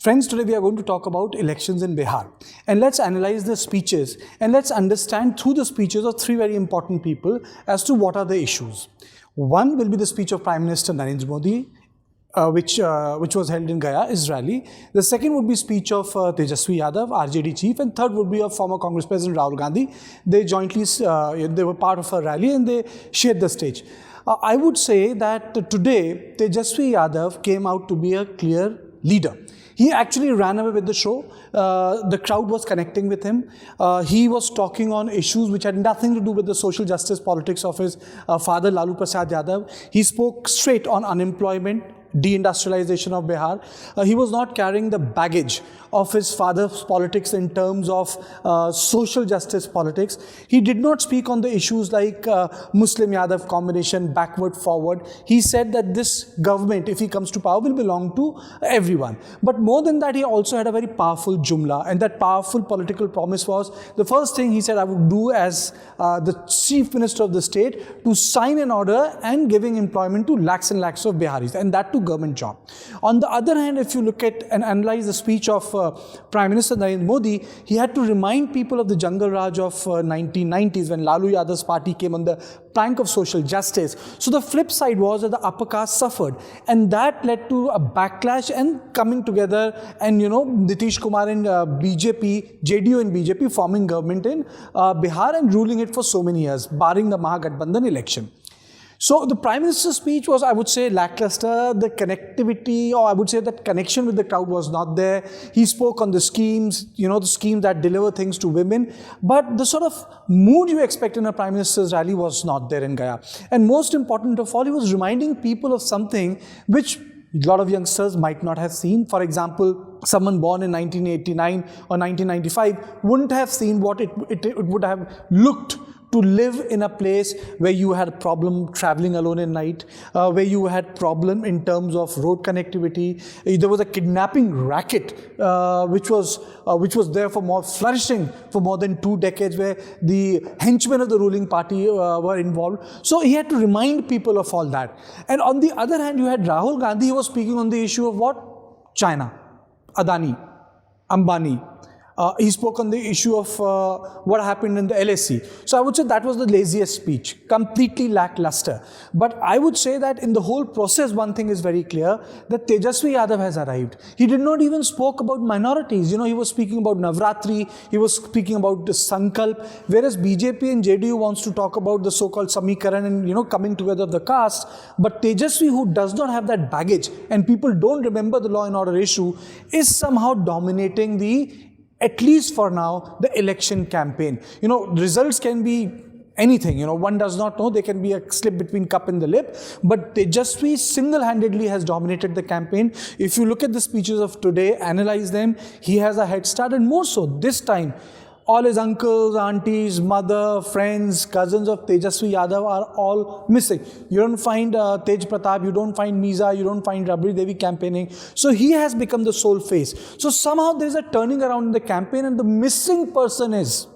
Friends, today we are going to talk about elections in Bihar. And let's analyze the speeches and let's understand through the speeches of three very important people as to what are the issues. One will be the speech of Prime Minister Narendra Modi, which was held in Gaya, his rally. The second would be speech of Tejashwi Yadav, RJD chief, and third would be of former Congress President Rahul Gandhi. They jointly, they were part of a rally and they shared the stage. I would say that today Tejashwi Yadav came out to be a clear leader. He actually ran away with the show. The crowd was connecting with him. He was talking on issues which had nothing to do with the social justice politics of his father, Lalu Prasad Yadav. He spoke straight on unemployment, deindustrialization of Bihar. He was not carrying the baggage of his father's politics in terms of social justice politics. He did not speak on the issues like Muslim-Yadav combination, backward, forward. He said that this government, if he comes to power, will belong to everyone. But more than that, he also had a very powerful jumla, and that powerful political promise was, the first thing he said I would do as the chief minister of the state, to sign an order and giving employment to lakhs and lakhs of Biharis, and that to government job. On the other hand, if you look at and analyze the speech of Prime Minister Narendra Modi, he had to remind people of the Jungle Raj of 1990s when Lalu Yadav's party came on the plank of social justice. So the flip side was that the upper caste suffered, and that led to a backlash and coming together, and Nitish Kumar and BJP, JDU and BJP forming government in Bihar and ruling it for so many years, barring the Mahagathbandhan election. So the Prime Minister's speech was, I would say, lackluster. The connectivity, or I would say that connection with the crowd was not there. He spoke on the schemes, the schemes that deliver things to women. But the sort of mood you expect in a Prime Minister's rally was not there in Gaya. And most important of all, he was reminding people of something which a lot of youngsters might not have seen. For example, someone born in 1989 or 1995 wouldn't have seen what it would have looked to live in a place where you had a problem traveling alone at night, where you had problem in terms of road connectivity. There was a kidnapping racket, which was there for more flourishing for more than 2 decades, where the henchmen of the ruling party were involved. So he had to remind people of all that. And on the other hand, you had Rahul Gandhi, who was speaking on the issue of what? China, Adani, Ambani. He spoke on the issue of what happened in the LSC. So I would say that was the laziest speech, completely lackluster. But I would say that in the whole process, one thing is very clear, that Tejashwi Yadav has arrived. He did not even spoke about minorities. He was speaking about Navratri, he was speaking about the Sankalp, whereas BJP and JDU wants to talk about the so-called Samikaran and, coming together of the caste. But Tejashwi, who does not have that baggage, and people don't remember the law and order issue, is somehow dominating at least for now, the election campaign. Results can be anything. One does not know. There can be a slip between cup and the lip. But Tejashwi single-handedly has dominated the campaign. If you look at the speeches of today, analyze them, he has a head start. And more so, this time, all his uncles, aunties, mother, friends, cousins of Tejashwi Yadav are all missing. You don't find Tej Pratap, you don't find Meeza, you don't find Rabri Devi campaigning. So he has become the sole face. So somehow there is a turning around in the campaign, and the missing person is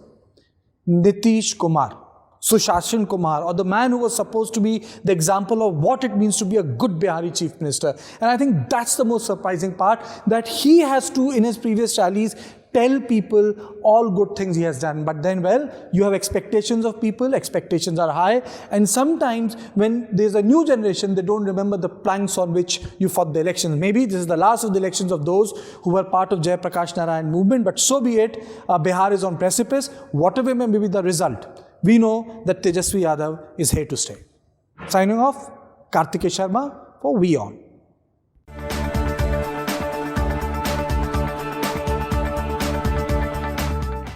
Nitish Kumar, Sushashin Kumar, or the man who was supposed to be the example of what it means to be a good Bihari chief minister. And I think that's the most surprising part, that he has to, in his previous rallies, tell people all good things he has done. But then, you have expectations of people, expectations are high, and sometimes when there's a new generation, they don't remember the planks on which you fought the elections. Maybe this is the last of the elections of those who were part of Jai Prakash Narayan movement, but so be it. Bihar is on precipice. Whatever may be the result, we know that Tejashwi Yadav is here to stay. Signing off, Kartikeya Sharma for WION.